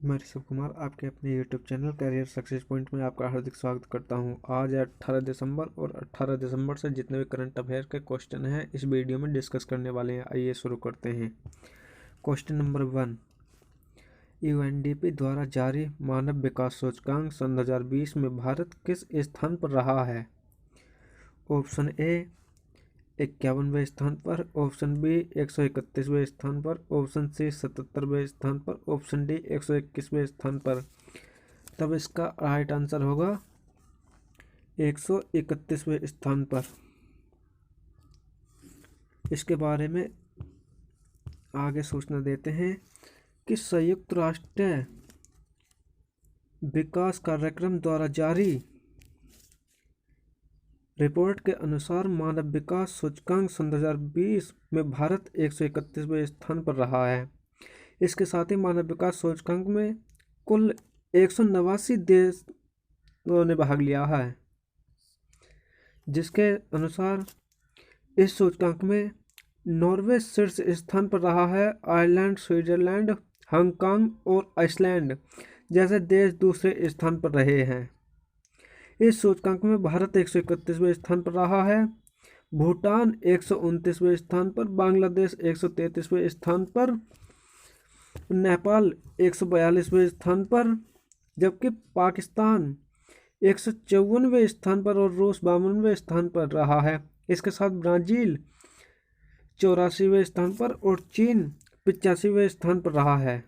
मैं ऋषभ कुमार आपके अपने YouTube channel career success point में आपका हार्दिक स्वागत करता हूं। आज है 18 दिसंबर और 18 दिसंबर से जितने भी करंट अफेयर के क्वेश्चन हैं इस वीडियो में डिस्कस करने वाले हैं। आइए शुरू करते हैं। क्वेश्चन नंबर 1, यूएनडीपी द्वारा जारी मानव विकास सूचकांक सन 2020 में भारत किस स्थान पर रहा है? ऑप्शन ए 51वें स्थान पर, ऑप्शन बी 131वें स्थान पर, ऑप्शन सी 77वें स्थान पर, ऑप्शन डी 121वें स्थान पर। तब इसका राइट आंसर होगा 131वें स्थान पर। इसके बारे में आगे सूचना देते हैं कि संयुक्त राष्ट्र विकास कार्यक्रम द्वारा जारी रिपोर्ट के अनुसार मानव विकास सूचकांक सन 2020 में भारत 131वें स्थान पर रहा है। इसके साथ ही मानव विकास सूचकांक में कुल 189 देशों ने भाग लिया है, जिसके अनुसार इस सूचकांक में नॉर्वे शीर्ष स्थान पर रहा है। आयरलैंड, स्विट्जरलैंड, हांगकांग और आइसलैंड जैसे देश दूसरे स्थान पर रहे हैं। इस सूचकांक में भारत 131वें स्थान पर रहा है, भूटान 129वें स्थान पर, बांग्लादेश 133वें स्थान पर, नेपाल 142वें स्थान पर, जबकि पाकिस्तान 154वें स्थान पर और रूस 52वें स्थान पर रहा है। इसके साथ ब्राज़ील 84वें स्थान पर और चीन 85वें स्थान पर रहा है।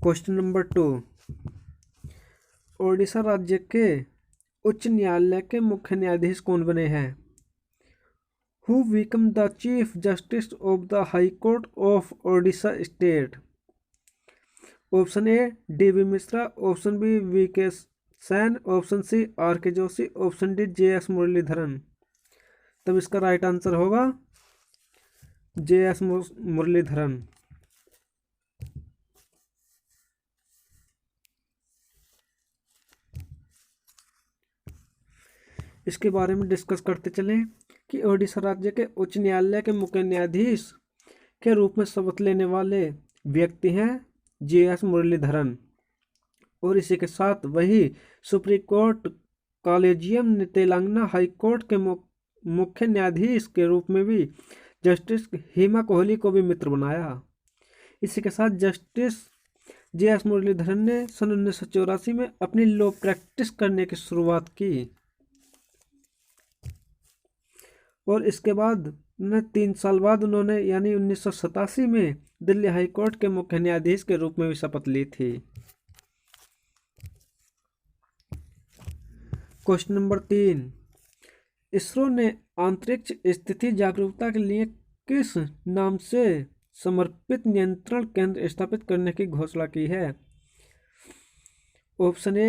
क्वेश्चन नंबर 2, ओडिशा राज्य के उच्च न्यायालय के मुख्य न्यायाधीश कौन बने हैं? Who become the chief justice of the high court of Odisha state? Option A D B. Mishra, option B V K. Sain, option C R K. Joshi, option D J S. Muralidharan. तब इसका राइट आंसर होगा जे.एस. मुरलीधरन। इसके बारे में डिस्कस करते चलें कि ओडिशा राज्य के उच्च न्यायालय के मुख्य न्यायाधीश के रूप में शपथ लेने वाले व्यक्ति हैं जे.एस. मुरलीधरन, और इसी के साथ वही सुप्रीम कोर्ट कॉलेजियम ने तेलंगाना हाई कोर्ट के मुख्य न्यायाधीश के रूप में भी जस्टिस हेमा कोहली को भी मित्र बनाया। इसी के साथ जस्टिस जे.एस. मुरलीधरन ने सन 1984 में अपनी लॉ प्रैक्टिस करने की शुरुआत की और इसके बाद 3 साल बाद उन्होंने यानी 1987 में दिल्ली हाई कोर्ट के मुख्य न्यायाधीश के रूप में भी शपथ ली थी। क्वेश्चन नंबर 3, इसरो ने अंतरिक्ष स्थिति जागरूकता के लिए किस नाम से समर्पित नियंत्रण केंद्र स्थापित करने की घोषणा की है? Option A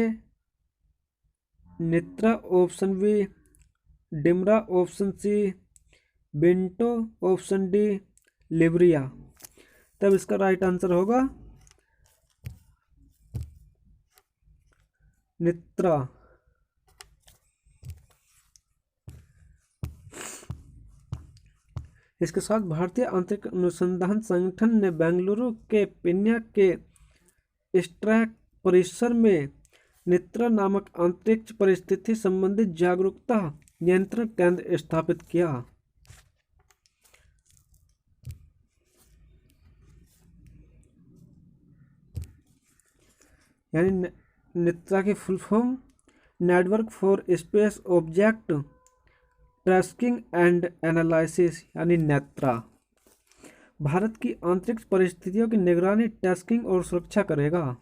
Nitra, option B Dimra, option C Binto, option D Liberia. तब इसका राइट आंसर होगा नित्रा। इसके साथ भारतीय अंतरिक्ष अनुसंधान संगठन ने बेंगलुरु के पिन्या के स्ट्रैक परिसर में नित्रा नामक अंतरिक्ष परिस्थिति संबंधित जागरूकता नियंत्रण केंद्र स्थापित किया। यानी नित्रा की full form network for space object tracking and analysis यानी नेत्रा भारत की अंतरिक्ष परिस्थितियों की निगरानी, ट्रैकिंग और सुरक्षा करेगा।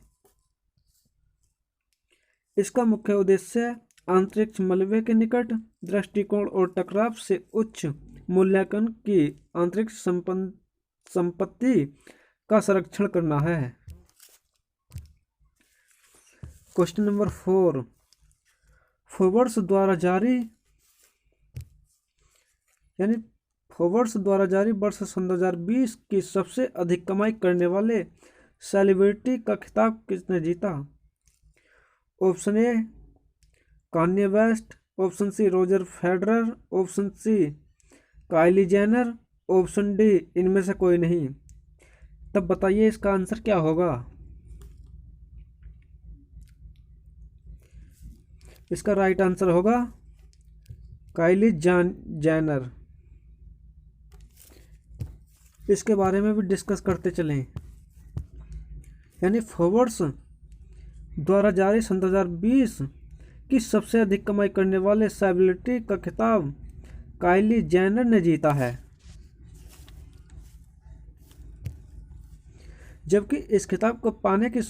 इसका मुख्य उद्देश्य अंतरिक्ष मलबे के निकट दृष्टिकोण और टकराव से उच्च मूल्यांकन की अंतरिक्ष संपत्ति का संरक्षण करना है। क्वेश्चन नंबर 4, फोर्ब्स द्वारा जारी वर्ष सन 2020 की सबसे अधिक कमाई करने वाले सेलिब्रिटी का खिताब किसने जीता? Option A Kanye West, option C Roger Federer, option C Kylie Jenner, option D इनमें से कोई नहीं। तब बताइए इसका आंसर क्या होगा। इसका राइट आंसर होगा काइली जैनर। इसके बारे में भी डिस्कस करते चलें। यानी फोर्ब्स द्वारा जारी सन 2020 की सबसे अधिक कमाई करने वाले सेलिब्रिटी का खिताब काइली जेनर ने जीता है, जबकि इस खिताब को पाने की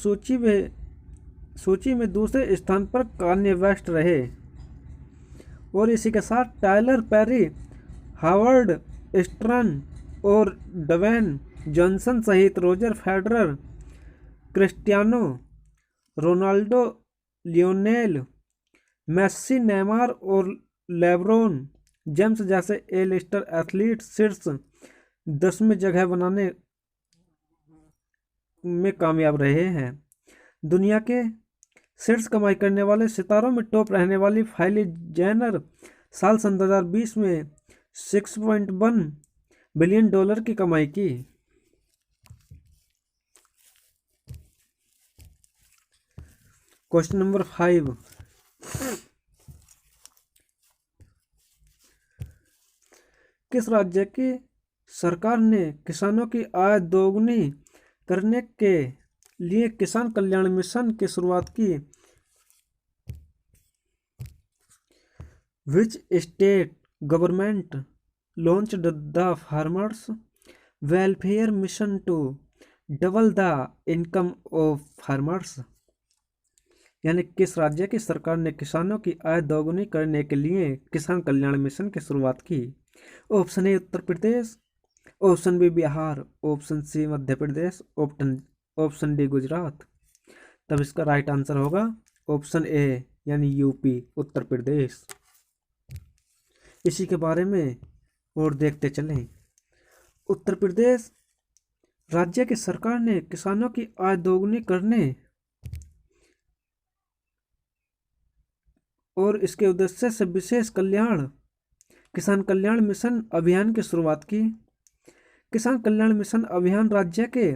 सूची में दूसरे स्थान पर कान्ये वेस्ट रहे। और इसी के साथ टायलर पेरी, हावर्ड स्टर्न और ड्वेन जॉनसन सहित Roger Federer, Cristiano Ronaldo, Lionel Messi, Neymar और लेब्रोन जेम्स जैसे ए लिस्टर एथलीट शीर्ष 10 में जगह बनाने में कामयाब रहे हैं। दुनिया के शीर्ष कमाई करने वाले सितारों में टॉप रहने वाली काइली जेनर साल सन 2020 में $6.1 बिलियन की कमाई की। क्वेश्चन नंबर 5, किस राज्य की सरकार ने किसानों की आय दोगुनी करने के लिए किसान कल्याण मिशन की शुरुआत की? Which state government launched the farmers welfare mission to double the income of farmers? यानी किस राज्य की सरकार ने किसानों की आय दोगुनी करने के लिए किसान कल्याण मिशन की शुरुआत की? Option A Uttar Pradesh, option B Bihar, option C Madhya Pradesh, option D Gujarat. तब इसका राइट आंसर होगा ऑप्शन ए यानी यूपी, उत्तर प्रदेश। इसी के बारे में और देखते चलें। उत्तर प्रदेश राज्य की सरकार ने किसानों की आय दोगुनी करने और इसके उद्देश्य से विशेष किसान कल्याण मिशन अभियान की शुरुआत की। किसान कल्याण मिशन अभियान राज्य के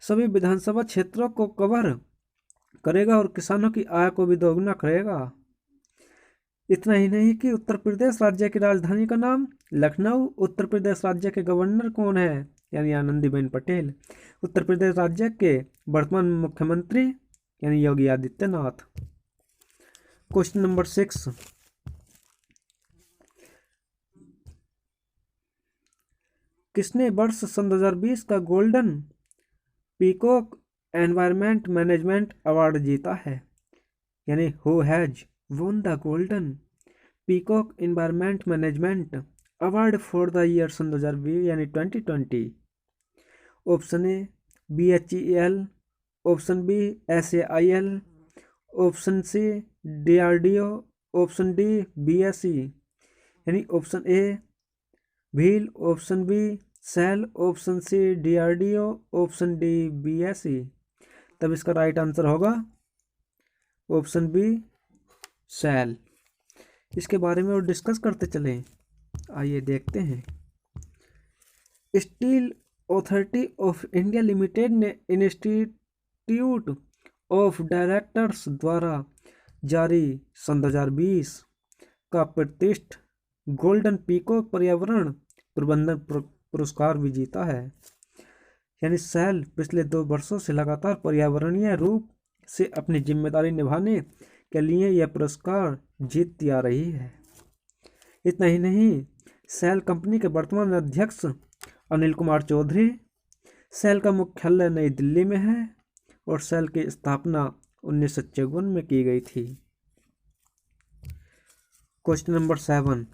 सभी विधानसभा क्षेत्रों को कवर करेगा और किसानों की आय को भी दोगुना करेगा। इतना ही नहीं कि उत्तर प्रदेश राज्य की राजधानी का नाम लखनऊ, उत्तर प्रदेश राज्य के गवर्नर कौन है यानी आनंदीबेन पटेल, उत्तर प्रदेश राज्य के वर्तमान मुख्यमंत्री यानी योगी आदित्यनाथ। क्वेश्चन नंबर 6, किसने वर्ष सन 2020 का golden peacock environment management award जीता है? यानी who has won the golden peacock environment management award for the year सन 2020 यानी 2020? Option A BHEL, option B SAIL, option C DRDO, option D BSE। यानी ऑप्शन ए व्हील, option B SAIL, option C DRDO, option D BSE। तब इसका right answer होगा option B SAIL. इसके बारे में और डिस्कस करते चलें। आइए देखते हैं। Steel authority of India limited ने इंस्टीट्यूट ऑफ डायरेक्टर्स द्वारा जारी सन 2020 का प्रतिष्ठित गोल्डन पीकॉक पर्यावरण प्रबंधन पुरस्कार भी जीता है। यानी सेल पिछले 2 वर्षों से लगातार पर्यावरणीय रूप से अपनी जिम्मेदारी निभाने के लिए यह पुरस्कार जीतती आ रही है। इतना ही नहीं, सेल कंपनी के वर्तमान अध्यक्ष अनिल कुमार चौधरी, सेल का मुख्यालय नई दिल्ली में है और सेल की स्थापना 1954 में की गई थी। क्वेश्चन नंबर 7,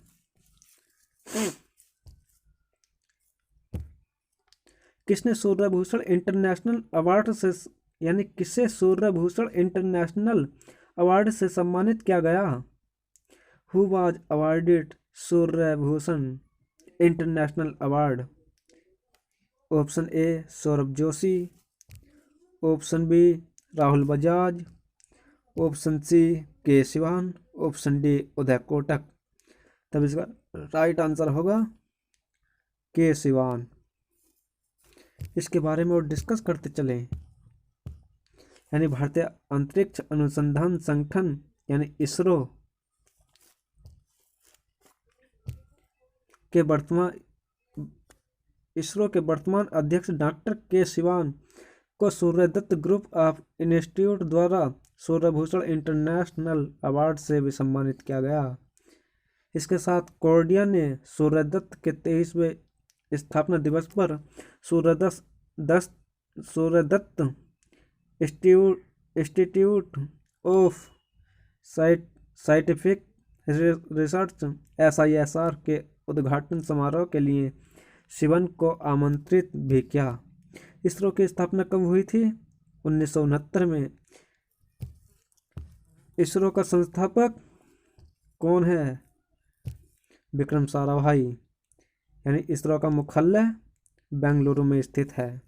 किसने सूर्यभूषण इंटरनेशनल अवार्ड से यानी किसे सूर्यभूषण इंटरनेशनल अवार्ड से सम्मानित किया गया? Who was awarded Suryabhushan international award? Option A Saurabh Joshi, option B Rahul Bajaj, option C K Sivan, option D Uday Kotak. तब इसका राइट आंसर होगा के सिवान। इसके बारे में और डिस्कस करते चलें। यानी भारतीय अंतरिक्ष अनुसंधान संगठन यानी इसरो के वर्तमान अध्यक्ष डॉक्टर के सिवान को सूर्यदत्त ग्रुप ऑफ इंस्टीट्यूट द्वारा सूर्यभूषण इंटरनेशनल अवार्ड से भी सम्मानित किया गया। इसके साथ कोर्डिया ने सूर्यदत्त के 23वें स्थापना दिवस पर Suryadatta institute of scientific research SISR के उद्घाटन समारोह के लिए सिवन को आमंत्रित भी किया। इसरो की स्थापना कब हुई थी? 1969 में। इसरो का संस्थापक कौन है? विक्रम साराभाई। यानी इसरो का मुख्यालय बेंगलुरु में स्थित है।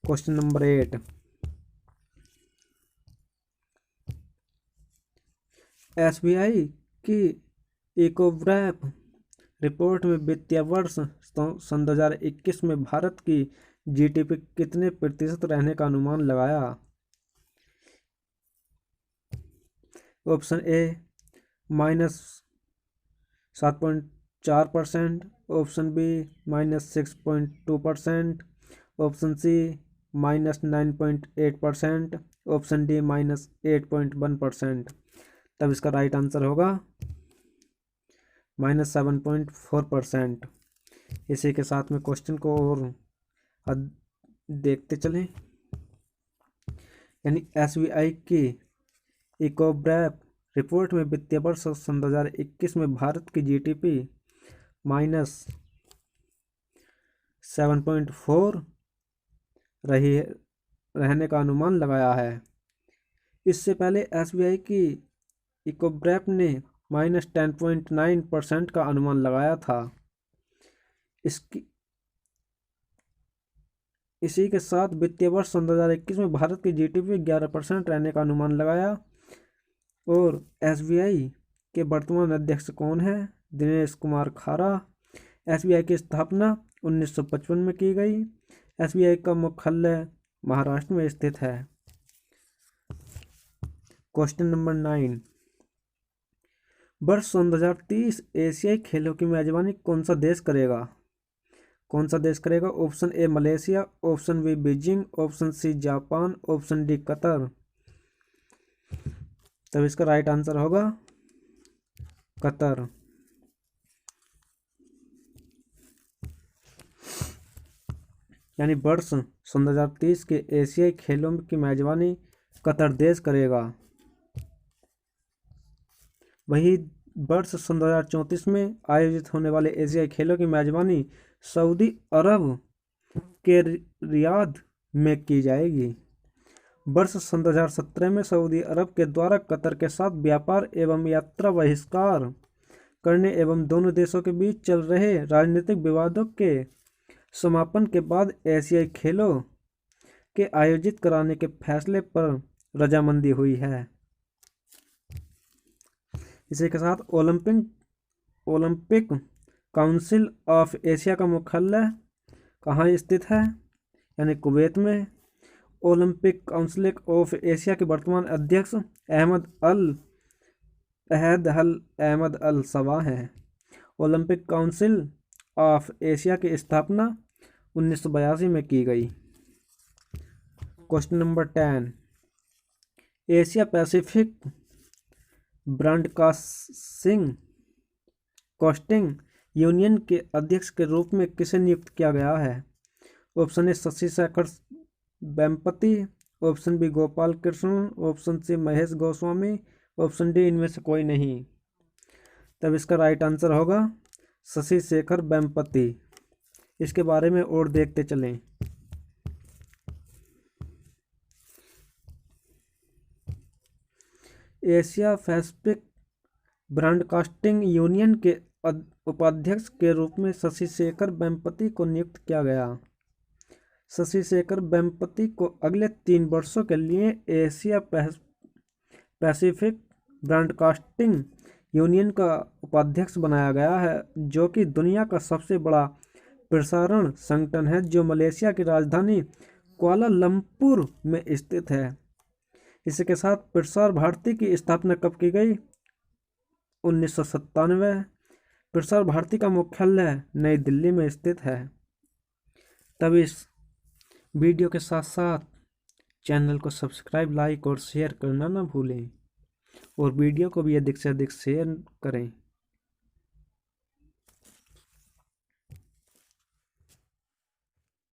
क्वेश्चन नंबर 8, SBI की इकोब्रैप रिपोर्ट में वित्तीय वर्ष सन 2021 में भारत की GDP कितने प्रतिशत रहने का अनुमान लगाया? Option A -7.4%, option B -6.2%, option C -9.8%, option D -8.1%। तब इसका राइट आंसर होगा -7.4%। इसी के साथ में क्वेश्चन को और देखते चलें। यानी SBI की इकोब्रैप रिपोर्ट में वित्तीय वर्ष सन 2021 में भारत की GDP -7.4 रहने का अनुमान लगाया है। इससे पहले SBI की इकोब्रैप ने -10.9% का अनुमान लगाया था। इसी के साथ वित्तीय वर्ष सन 2021 में भारत की GDP 11% रहने का अनुमान लगाया। और SBI के वर्तमान अध्यक्ष कौन है? दिनेश कुमार खारा। SBI की स्थापना 1955 में की गई। SBI का मुख्यालय महाराष्ट्र में स्थित है। क्वेश्चन नंबर 9, वर्ष सन 2030 एशियाई खेलों की मेजबानी कौन सा देश करेगा? Option A Malaysia, option B Beijing, option C Japan, option D Qatar. तब इसका राइट आंसर होगा कतर। यानी वर्ष सन 2030 के एशियाई खेलों की मेजबानी कतर देश करेगा। वही वर्ष सन 2034 में आयोजित होने वाले एशियाई खेलों की मेजबानी सऊदी अरब के रियाद में की जाएगी। वर्ष सन 2017 में सऊदी अरब के द्वारा कतर के साथ व्यापार एवं यात्रा बहिष्कार करने एवं दोनों देशों के बीच चल रहे राजनीतिक विवादों के समापन के बाद एशियाई खेलों के आयोजित कराने के फैसले पर रजामंदी हुई है। इसी के साथ ओलंपिक काउंसिल ऑफ एशिया का मुख्यालय कहाँ स्थित है? यानी कुवैत में। ओलंपिक काउंसिल ऑफ एशिया के वर्तमान अध्यक्ष अहमद अल सवा हैं। ओलंपिक काउंसिल ऑफ एशिया की स्थापना 1982 में की गई। Question number 10, Asia Pacific broadcasting union के अध्यक्ष के रूप में किसे नियुक्त किया गया है? Option A Shashi Shekhar Vempati, option B Gopal Krishna, option C Mahesh Goswami, option D इनमें से कोई नहीं। तब इसका राइट आंसर होगा शशि शेखर वेम्पति। इसके बारे में और देखते चलें। एशिया पैसिफिक ब्रॉडकास्टिंग यूनियन के उपाध्यक्ष के रूप में शशि शेखर वेम्पति को नियुक्त किया गया। शशि शेखर वेम्पति को अगले 3 वर्षों के लिए एशिया पैसिफिक ब्रॉडकास्टिंग यूनियन का उपाध्यक्ष बनाया गया है, जो कि दुनिया का सबसे बड़ा प्रसारण संगठन है जो मलेशिया की राजधानी कुआलालंपुर में स्थित है। इसी के साथ प्रसार भारती की स्थापना कब की गई? 1997। प्रसार भारती का मुख्यालय नई दिल्ली में स्थित है। तब इस वीडियो के साथ साथ चैनल को सब्सक्राइब, लाइक और शेयर करना ना भूलें, और वीडियो को भी अधिक से अधिक शेयर करें।